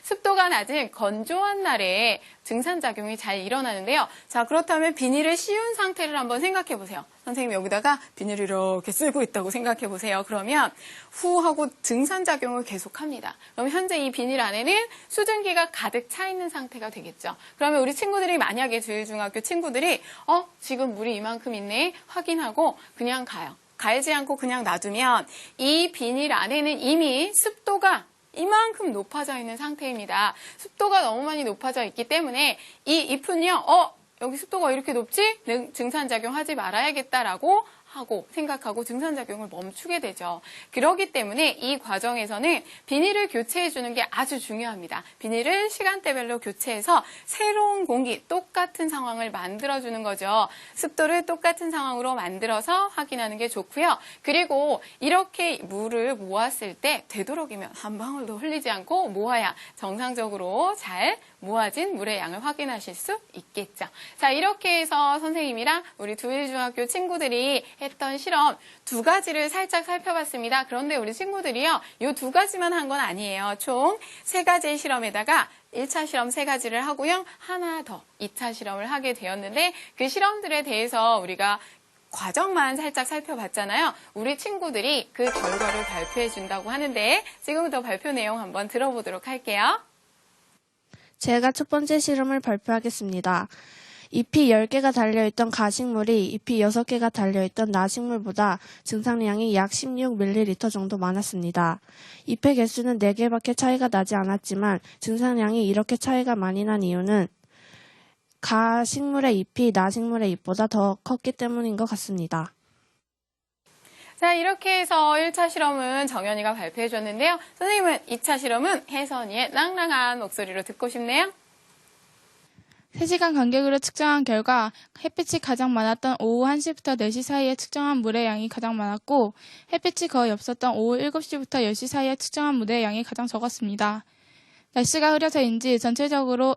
습도가 낮은 건조한 날에 증산작용이 잘 일어나는데요. 자, 그렇다면 비닐을 씌운 상태를 한번 생각해 보세요. 선생님 여기다가 비닐을 이렇게 쓸고 있다고 생각해 보세요. 그러면 후 하고 증산작용을 계속합니다. 그럼 현재 이 비닐 안에는 수증기가 가득 차 있는 상태가 되겠죠. 그러면 우리 친구들이 만약에 제1중학교 친구들이 지금 물이 이만큼 있네 확인하고 그냥 가요. 갈지 않고 그냥 놔두면 이 비닐 안에는 이미 습도가 이만큼 높아져 있는 상태입니다. 습도가 너무 많이 높아져 있기 때문에 이 잎은요, 여기 습도가 이렇게 높지? 증산작용 하지 말아야겠다라고 하고 생각하고 증산작용을 멈추게 되죠. 그렇기 때문에 이 과정에서는 비닐을 교체해 주는 게 아주 중요합니다. 비닐을 시간대별로 교체해서 새로운 공기, 똑같은 상황을 만들어주는 거죠. 습도를 똑같은 상황으로 만들어서 확인하는 게 좋고요. 그리고 이렇게 물을 모았을 때 되도록이면 한 방울도 흘리지 않고 모아야 정상적으로 잘 모아진 물의 양을 확인하실 수 있겠죠. 자, 이렇게 해서 선생님이랑 우리 두1중학교 친구들이 했던 실험 2가지를 살짝 살펴봤습니다. 그런데 우리 친구들이요, 이 2가지만 한 건 아니에요. 총 3가지의 실험에다가 1차 실험 3가지를 하고요. 하나 더 2차 실험을 하게 되었는데 그 실험들에 대해서 우리가 과정만 살짝 살펴봤잖아요. 우리 친구들이 그 결과를 발표해 준다고 하는데 지금부터 발표 내용 한번 들어보도록 할게요. 제가 첫 번째 실험을 발표하겠습니다. 잎이 10개가 달려있던 가식물이 잎이 6개가 달려있던 나식물보다 증산량이 약 16ml 정도 많았습니다. 잎의 개수는 4개밖에 차이가 나지 않았지만 증산량이 이렇게 차이가 많이 난 이유는 가식물의 잎이 나식물의 잎보다 더 컸기 때문인 것 같습니다. 자, 이렇게 해서 1차 실험은 정연이가 발표해 줬는데요. 선생님은 2차 실험은 혜선이의 낭낭한 목소리로 듣고 싶네요. 3시간 간격으로 측정한 결과 햇빛이 가장 많았던 오후 1시부터 4시 사이에 측정한 물의 양이 가장 많았고 햇빛이 거의 없었던 오후 7시부터 10시 사이에 측정한 물의 양이 가장 적었습니다. 날씨가 흐려서인지 전체적으로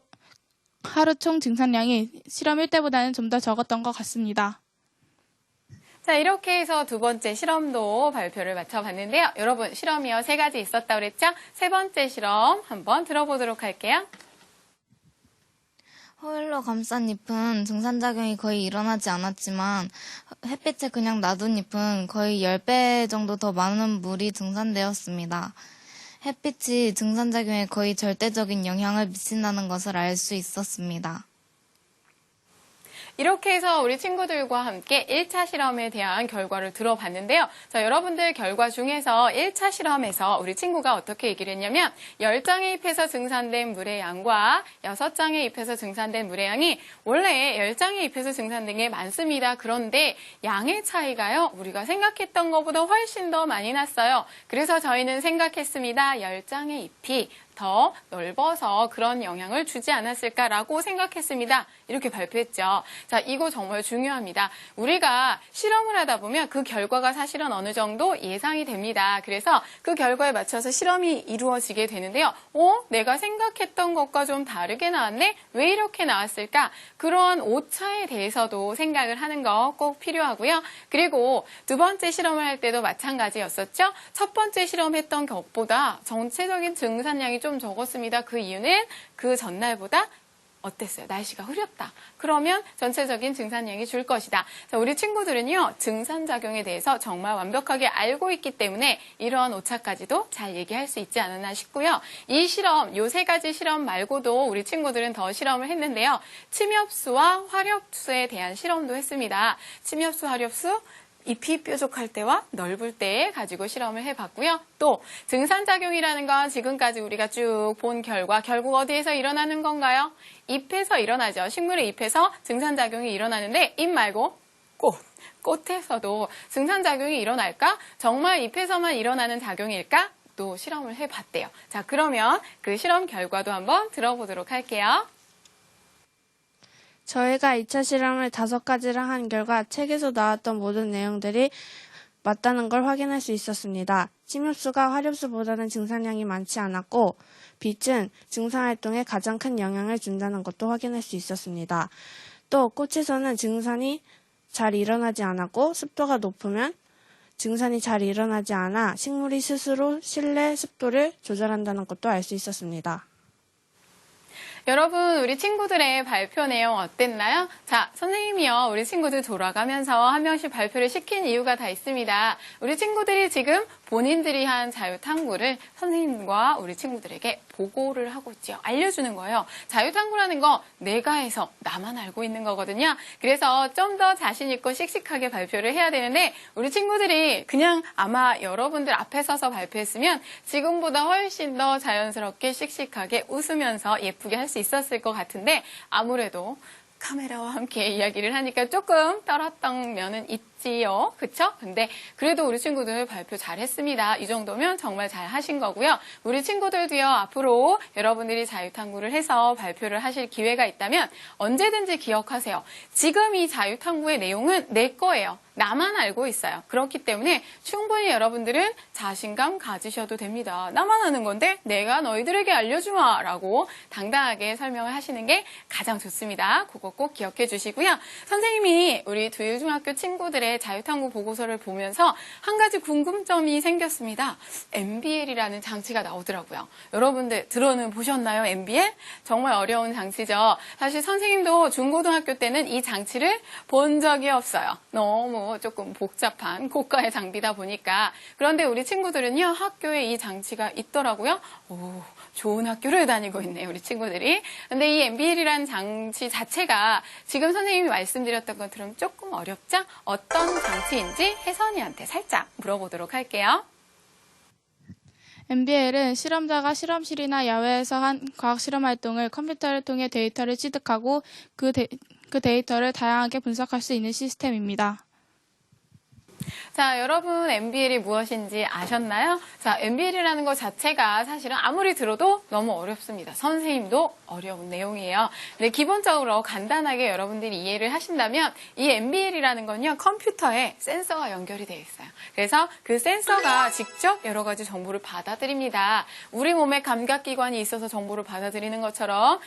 하루 총 증산량이 실험 1때보다는 좀 더 적었던 것 같습니다. 자, 이렇게 해서 2번째 실험도 발표를 마쳐봤는데요. 여러분, 실험이요 3가지 있었다고 그랬죠? 3번째 실험 한번 들어보도록 할게요. 호일로 감싼 잎은 증산작용이 거의 일어나지 않았지만 햇빛에 그냥 놔둔 잎은 거의 10배 정도 더 많은 물이 증산되었습니다. 햇빛이 증산작용에 거의 절대적인 영향을 미친다는 것을 알 수 있었습니다. 이렇게 해서 우리 친구들과 함께 1차 실험에 대한 결과를 들어봤는데요. 자, 여러분들 결과 중에서 1차 실험에서 우리 친구가 어떻게 얘기를 했냐면 10장의 잎에서 증산된 물의 양과 6장의 잎에서 증산된 물의 양이 원래 10장의 잎에서 증산된 게 많습니다. 그런데 양의 차이가요, 우리가 생각했던 것보다 훨씬 더 많이 났어요. 그래서 저희는 생각했습니다. 10장의 잎이 더 넓어서 그런 영향을 주지 않았을까라고 생각했습니다. 이렇게 발표했죠. 자, 이거 정말 중요합니다. 우리가 실험을 하다 보면 그 결과가 사실은 어느 정도 예상이 됩니다. 그래서 그 결과에 맞춰서 실험이 이루어지게 되는데요. 내가 생각했던 것과 좀 다르게 나왔네? 왜 이렇게 나왔을까? 그런 오차에 대해서도 생각을 하는 거 꼭 필요하고요. 그리고 2번째 실험을 할 때도 마찬가지였었죠. 첫 번째 실험했던 것보다 전체적인 증산량이 좀 적었습니다. 그 이유는 그 전날보다 어땠어요? 날씨가 흐렸다. 그러면 전체적인 증산량이 줄 것이다. 자, 우리 친구들은요, 증산작용에 대해서 정말 완벽하게 알고 있기 때문에 이러한 오차까지도 잘 얘기할 수 있지 않았나 싶고요. 이 실험, 요 3가지 실험 말고도 우리 친구들은 더 실험을 했는데요. 침엽수와 화렵수에 대한 실험도 했습니다. 침엽수, 화렵수, 잎이 뾰족할 때와 넓을 때에 가지고 실험을 해봤고요. 또 증산작용이라는 건 지금까지 우리가 쭉 본 결과 결국 어디에서 일어나는 건가요? 잎에서 일어나죠. 식물의 잎에서 증산작용이 일어나는데 잎 말고 꽃에서도 증산작용이 일어날까? 정말 잎에서만 일어나는 작용일까? 또 실험을 해봤대요. 자, 그러면 그 실험 결과도 한번 들어보도록 할게요. 저희가 2차 실험을 5가지를 한 결과 책에서 나왔던 모든 내용들이 맞다는 걸 확인할 수 있었습니다. 침엽수가 화렵수보다는 증산량이 많지 않았고 빛은 증산활동에 가장 큰 영향을 준다는 것도 확인할 수 있었습니다. 또 꽃에서는 증산이 잘 일어나지 않았고 습도가 높으면 증산이 잘 일어나지 않아 식물이 스스로 실내 습도를 조절한다는 것도 알 수 있었습니다. 여러분, 우리 친구들의 발표 내용 어땠나요? 자, 선생님이요. 우리 친구들 돌아가면서 한 명씩 발표를 시킨 이유가 다 있습니다. 우리 친구들이 지금 본인들이 한 자유탐구를 선생님과 우리 친구들에게 보고를 하고 있지요. 알려주는 거예요. 자유탐구라는 거 내가 해서 나만 알고 있는 거거든요. 그래서 좀 더 자신 있고 씩씩하게 발표를 해야 되는데 우리 친구들이 그냥 아마 여러분들 앞에 서서 발표했으면 지금보다 훨씬 더 자연스럽게 씩씩하게 웃으면서 예쁘게 할 수 있었을 것 같은데 아무래도 카메라와 함께 이야기를 하니까 조금 떨었던 면은 있지요. 그쵸? 근데 그래도 우리 친구들 발표 잘했습니다. 이 정도면 정말 잘 하신 거고요. 우리 친구들도요, 앞으로 여러분들이 자유탐구를 해서 발표를 하실 기회가 있다면 언제든지 기억하세요. 지금 이 자유탐구의 내용은 내 거예요. 나만 알고 있어요. 그렇기 때문에 충분히 여러분들은 자신감 가지셔도 됩니다. 나만 아는 건데 내가 너희들에게 알려주마 라고 당당하게 설명을 하시는 게 가장 좋습니다. 그거 꼭 기억해 주시고요. 선생님이 우리 두유중학교 친구들의 자유탐구 보고서를 보면서 한 가지 궁금점이 생겼습니다. MBL이라는 장치가 나오더라고요. 여러분들 들어는 보셨나요? MBL? 정말 어려운 장치죠. 사실 선생님도 중고등학교 때는 이 장치를 본 적이 없어요. 너무 조금 복잡한 고가의 장비다 보니까. 그런데 우리 친구들은요, 학교에 이 장치가 있더라고요. 오, 좋은 학교를 다니고 있네요, 우리 친구들이. 근데 이 MBL이라는 장치 자체가 지금 선생님이 말씀드렸던 것처럼 조금 어렵죠? 어떤 장치인지 혜선이한테 살짝 물어보도록 할게요. MBL은 실험자가 실험실이나 야외에서 한 과학 실험 활동을 컴퓨터를 통해 데이터를 취득하고 그 데이터를 다양하게 분석할 수 있는 시스템입니다. 자, 여러분 MBL이 무엇인지 아셨나요? 자, MBL이라는 것 자체가 사실은 아무리 들어도 너무 어렵습니다. 선생님도 어려운 내용이에요. 근데 기본적으로 간단하게 여러분들이 이해를 하신다면 이 MBL이라는 건요, 컴퓨터에 센서가 연결이 되어 있어요. 그래서 그 센서가 직접 여러 가지 정보를 받아들입니다. 우리 몸에 감각기관이 있어서 정보를 받아들이는 것처럼